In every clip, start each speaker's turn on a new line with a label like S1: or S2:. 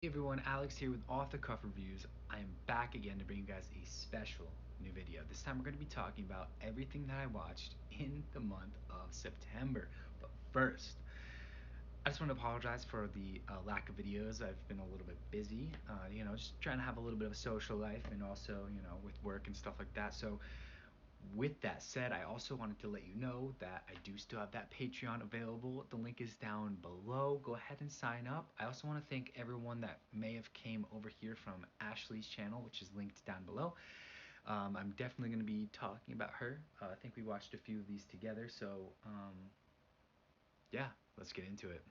S1: everyone, Alex here with Off the Cuff Reviews. I am back again to bring you guys a special new video. This time we're going to be talking about everything that I watched in the month of September. But first, I just want to apologize for the lack of videos. I've been a little bit busy, just trying to have a little bit of a social life and also, with work and stuff like that. So with that said, I also wanted to let you know that I do still have that Patreon available. The link is down below. Go ahead and sign up. I also want to thank everyone that may have came over here from Ashley's channel, which is linked down below. I'm definitely going to be talking about her. I think we watched a few of these together, so yeah, let's get into it.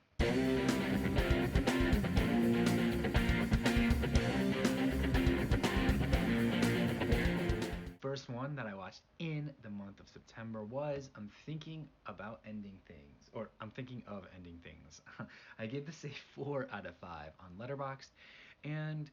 S1: First one that I watched in the month of September was I'm Thinking About Ending Things, or I'm Thinking of Ending Things. I gave this a 4 out of 5 on Letterboxd, and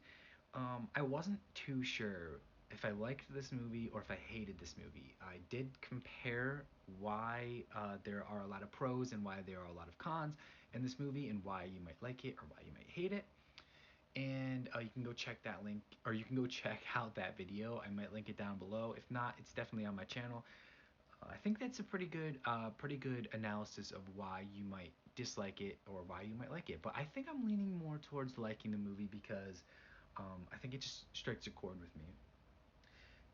S1: I wasn't too sure if I liked this movie or if I hated this movie. I did compare why there are a lot of pros and why there are a lot of cons in this movie and why you might like it or why you might hate it. And you can go check that link, or you can go check out that video. I might link it down below. If not, it's definitely on my channel. I think that's a pretty good analysis of why you might dislike it or why you might like it. But I think I'm leaning more towards liking the movie because I think it just strikes a chord with me.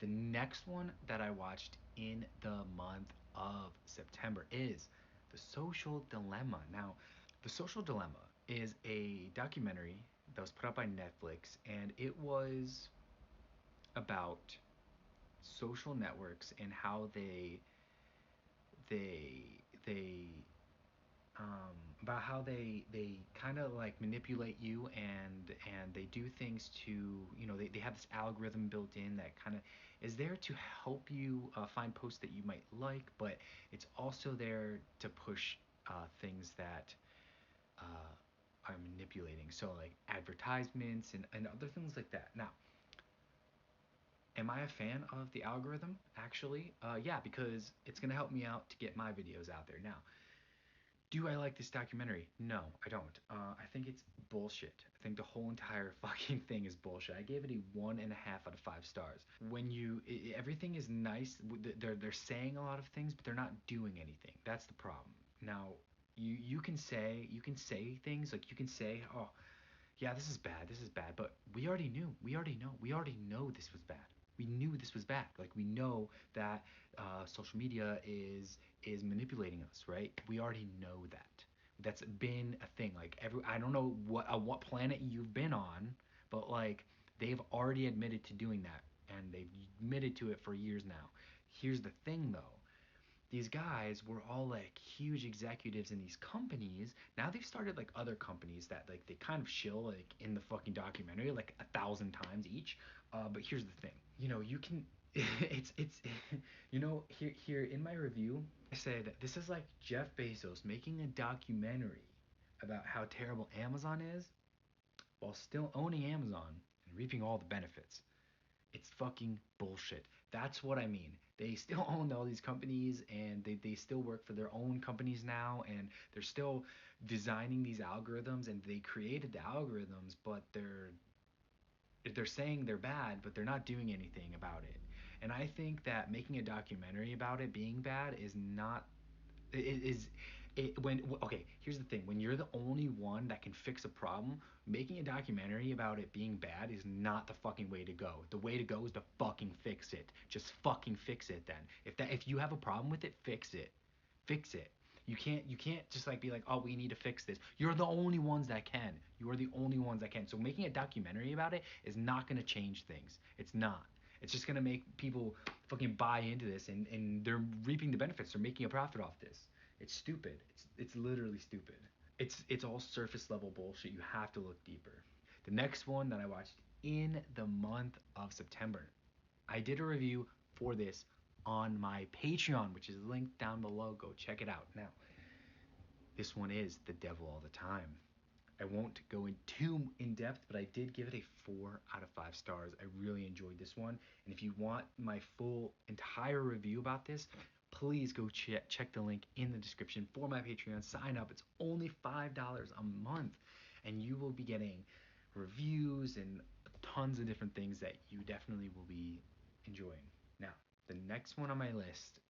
S1: The next one that I watched in the month of September is The Social Dilemma. Now, The Social Dilemma is a documentary that was put up by Netflix, and it was about social networks and how they they about how they kind of like manipulate you, and they do things to, they have this algorithm built in that kind of is there to help you find posts that you might like, but it's also there to push things that are manipulating, so like advertisements and other things like that. Now, am I a fan of the algorithm? Actually, yeah, because it's gonna help me out to get my videos out there. Now, do I like this documentary? No, I don't. I think it's bullshit. I think the whole entire fucking thing is bullshit. I gave it a 1.5 out of 5 stars. Everything is nice. They're saying a lot of things, but they're not doing anything. That's the problem. Now, you can say things like, you can say, oh yeah, this is bad, but we already know this was bad. We knew this was bad. Like, we know that social media is manipulating us, right? We already know that. That's been a thing. Like, I don't know what planet you've been on, but like, they've already admitted to doing that, and they've admitted to it for years now. Here's the thing, though, these guys were all like huge executives in these companies. Now they've started like other companies that like they kind of shill like in the fucking documentary like 1,000 times each. But here's the thing, you can it's here in my review I said this is like Jeff Bezos making a documentary about how terrible Amazon is while still owning Amazon and reaping all the benefits. It's fucking bullshit. That's what I mean. They still own all these companies, and they still work for their own companies now, and they're still designing these algorithms, and they created the algorithms, but they're saying they're bad, but they're not doing anything about it. And I think that making a documentary about it being bad is not it is it when okay, here's the thing, when you're the only one that can fix a problem, making a documentary about it being bad is not the fucking way to go. The way to go is to fucking fix it. Just fucking fix it. Then if you have a problem with it, fix it. You can't just like be like, oh, we need to fix this. You're the only ones that can. You are the only ones that can. So making a documentary about it is not going to change things. It's not. It's just going to make people fucking buy into this, and they're reaping the benefits. They're making a profit off this. It's stupid. It's literally stupid. It's all surface level bullshit. You have to look deeper. The next one that I watched in the month of September, I did a review for this on my Patreon, which is linked down below. Go check it out. Now, this one is The Devil All the Time. I won't go in too in depth, but I did give it a 4 out of 5 stars. I really enjoyed this one. And if you want my full entire review about this, please go check the link in the description for my Patreon. Sign up. It's only $5 a month, and you will be getting reviews and tons of different things that you definitely will be enjoying. Now, the next one on my list,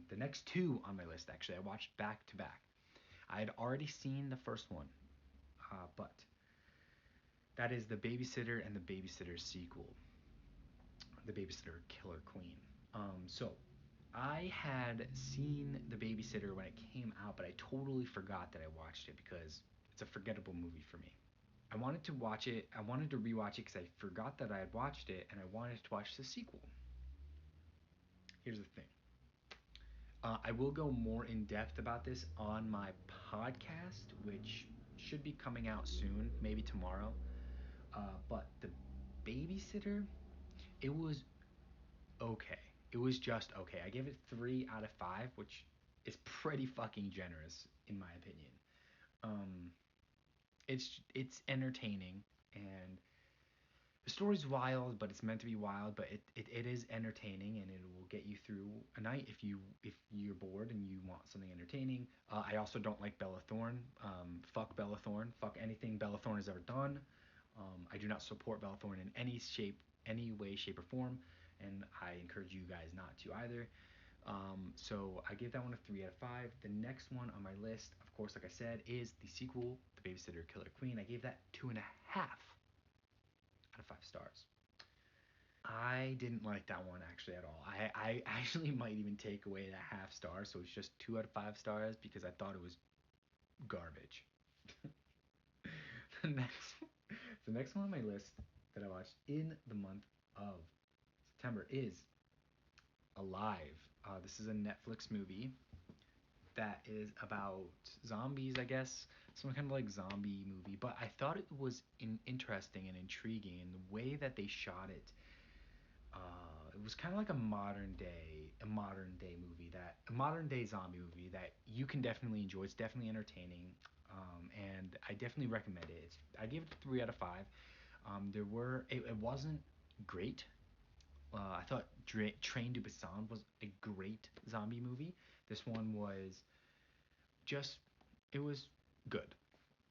S1: the next two on my list actually, I watched back to back. I had already seen the first one, but that is The Babysitter and The Babysitter sequel, The Babysitter Killer Queen. So I had seen The Babysitter when it came out, but I totally forgot that I watched it because it's a forgettable movie for me. I wanted to watch it. I wanted to rewatch it because I forgot that I had watched it, and I wanted to watch the sequel. Here's the thing. I will go more in depth about this on my podcast, which should be coming out soon, maybe tomorrow. But the babysitter, it was okay. It was just okay. I give it 3 out of 5, which is pretty fucking generous in my opinion. Um, it's entertaining, and the story's wild, but it's meant to be wild. But it is entertaining, and it will get you through a night if you're bored and you want something entertaining. I also don't like Bella Thorne. Fuck Bella Thorne. Fuck anything Bella Thorne has ever done. I do not support Bella Thorne in any way, shape, or form, and I encourage you guys not to either. So I gave that one a 3 out of 5. The next one on my list, of course, like I said, is the sequel, The Babysitter Killer Queen. I gave that 2.5 out of 5 stars. I didn't like that one actually at all. I actually might even take away that half star, so it's just 2 out of 5 stars because I thought it was garbage. the next the next one on my list that I watched in the month of September is Alive. This is a Netflix movie that is about zombies, I guess. Some kind of like zombie movie, but I thought it was interesting and intriguing, and the way that they shot it, it was kind of like a modern day movie, that a modern day zombie movie that you can definitely enjoy. It's definitely entertaining, and I definitely recommend it. I gave it 3 out of 5. It wasn't great. I thought Train to Busan was a great zombie movie. This one was just, it was good.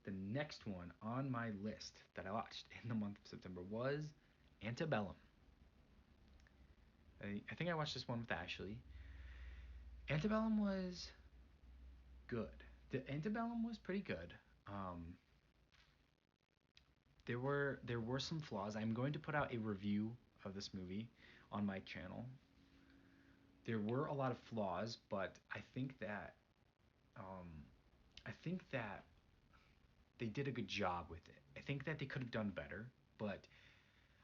S1: The next one on my list that I watched in the month of September was Antebellum. I think I watched this one with Ashley. Antebellum was good. The Antebellum was pretty good. Um, there were some flaws. I'm going to put out a review of this movie on my channel. There were a lot of flaws, but um, I think that they did a good job with it. I think that they could have done better, but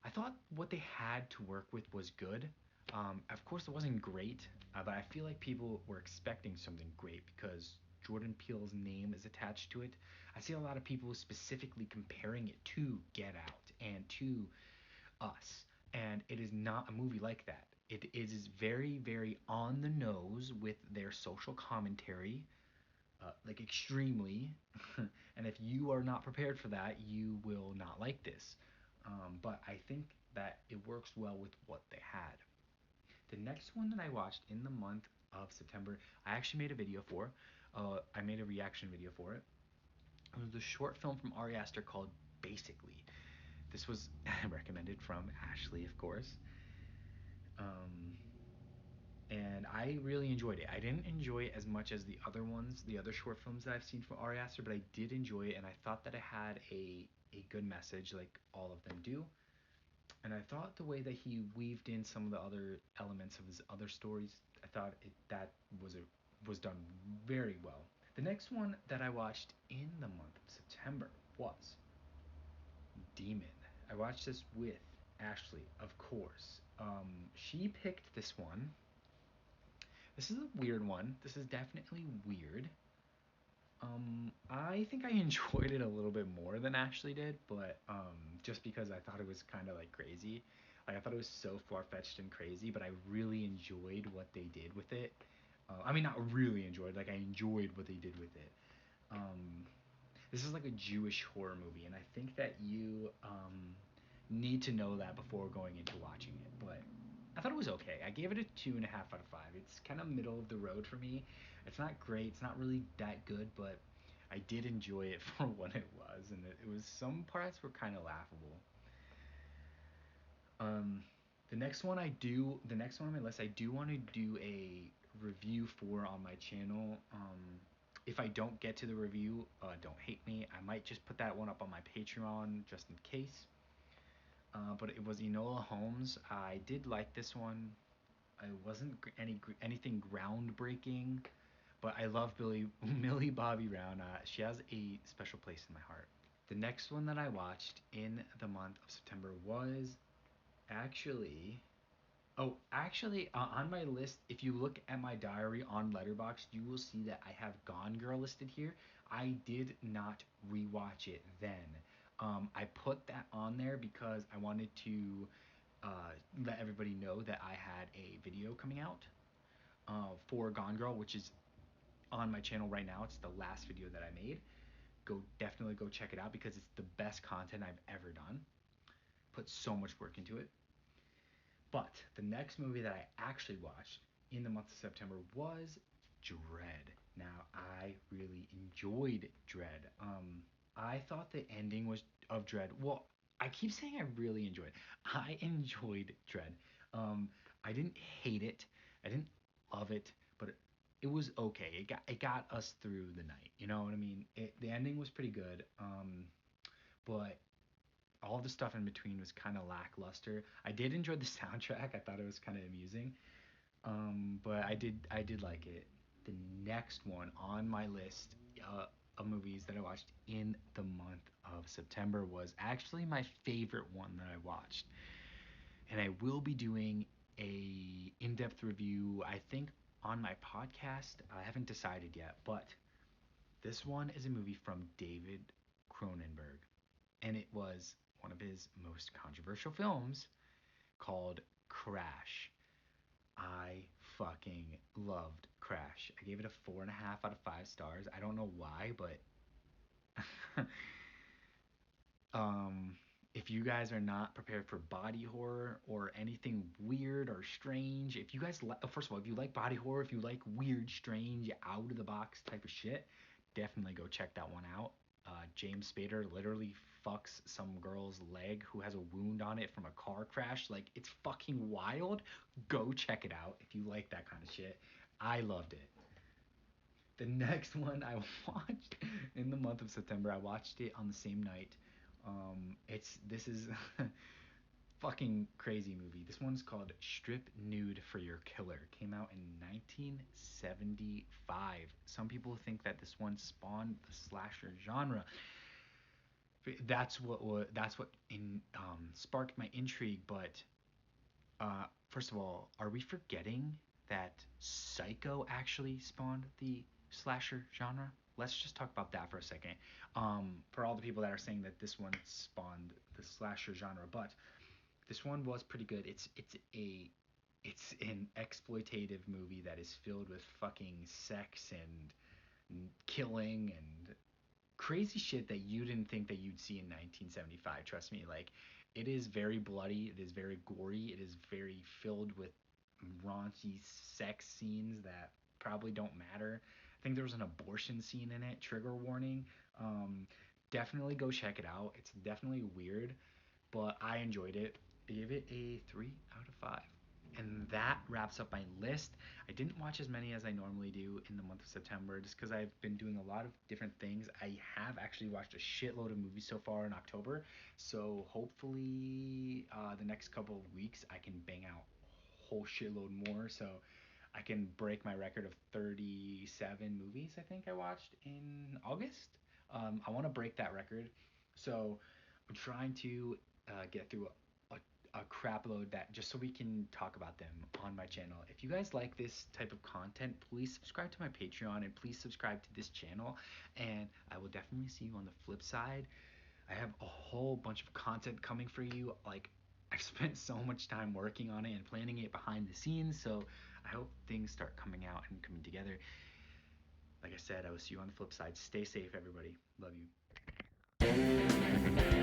S1: I thought what they had to work with was good. Of course, it wasn't great, but I feel like people were expecting something great because Jordan Peele's name is attached to it. I see a lot of people specifically comparing it to Get Out and to Us, and it is not a movie like that. It is very, very on the nose with their social commentary, like extremely. And if you are not prepared for that, you will not like this. But I think that it works well with what they had. The next one that I watched in the month of September, I actually made a video for. I made a reaction video for it. It was a short film from Ari Aster called Basically. This was recommended from Ashley, of course. Um, and I really enjoyed it. I didn't enjoy it as much as the other ones, the other short films that I've seen from Ari Aster, but I did enjoy it, and I thought that it had a good message, like all of them do. And I thought the way that he weaved in some of the other elements of his other stories, I thought that was done very well. The next one that I watched in the month of September was Demon. I watched this with Ashley, of course. She picked this one. This is a weird one. This is definitely weird. I think I enjoyed it a little bit more than Ashley did, but just because I thought it was kind of like crazy. Like I thought it was so far fetched and crazy, but I really enjoyed what they did with it. I mean, not really enjoyed. Like I enjoyed what they did with it. Um, this is like a Jewish horror movie, and I think that you need to know that before going into watching it. But I thought it was okay. I gave it a 2.5 out of 5. It's kind of middle of the road for me. It's not great. It's not really that good, but I did enjoy it for what it was, and it was some parts were kind of laughable. Um, the next one on my list, I do want to do a review for on my channel. If I don't get to the review, don't hate me. I might just put that one up on my Patreon just in case. But it was Enola Holmes. I did like this one. It wasn't anything groundbreaking, but I love Millie Bobby Brown. She has a special place in my heart. The next one that I watched in the month of September was actually on my list, if you look at my diary on Letterboxd, you will see that I have Gone Girl listed here. I did not rewatch it then. I put that on there because I wanted to let everybody know that I had a video coming out for Gone Girl, which is on my channel right now. It's the last video that I made. Definitely go check it out because it's the best content I've ever done. Put so much work into it. But the next movie that I actually watched in the month of September was Dread. Now, I really enjoyed Dread. I thought the ending was of Dread. Well, I keep saying I really enjoyed. I enjoyed Dread. Um, I didn't hate it. I didn't love it, but it was okay. It got us through the night. You know what I mean? The ending was pretty good. But all the stuff in between was kind of lackluster. I did enjoy the soundtrack. I thought it was kind of amusing. But I did like it. The next one on my list of movies that I watched in the month of September was actually my favorite one that I watched, and I will be doing a in-depth review. I think on my podcast. I haven't decided yet, but this one is a movie from David Cronenberg, and it was one of his most controversial films called Crash. I fucking loved Crash. I gave it a 4.5 out of 5 stars. I don't know why, but um, if you guys are not prepared for body horror or anything weird or strange, if you guys first of all, if you like body horror, if you like weird, strange, out of the box type of shit, definitely go check that one out. James Spader literally fucks some girl's leg who has a wound on it from a car crash. Like, it's fucking wild. Go check it out if you like that kind of shit. I loved it. The next one I watched in the month of September, I watched it on the same night. It's this is fucking crazy movie. This one's called Strip Nude for Your Killer. Came out in 1975. Some people think that this one spawned the slasher genre. That's what sparked my intrigue. But first of all, are we forgetting that Psycho actually spawned the slasher genre? Let's just talk about that for a second. For all the people that are saying that this one spawned the slasher genre, but this one was pretty good. It's an exploitative movie that is filled with fucking sex and killing and crazy shit that you didn't think that you'd see in 1975. Trust me, like, it is very bloody, it is very gory, it is very filled with raunchy sex scenes that probably don't matter. I think there was an abortion scene in it. Trigger warning. Um, Definitely go check it out. It's definitely weird, but I enjoyed it. I gave it a 3 out of 5. And that wraps up my list. I didn't watch as many as I normally do in the month of September just because I've been doing a lot of different things. I have actually watched a shitload of movies so far in October. So hopefully the next couple of weeks I can bang out a whole shitload more. So I can break my record of 37 movies I think I watched in August. I want to break that record. So I'm trying to get through a crap load that just so we can talk about them on my channel. If you guys like this type of content, please subscribe to my Patreon and please subscribe to this channel. And I will definitely see you on the flip side. I have a whole bunch of content coming for you. Like, I've spent so much time working on it and planning it behind the scenes. So I hope things start coming out and coming together. Like I said, I will see you on the flip side. Stay safe, everybody. Love you.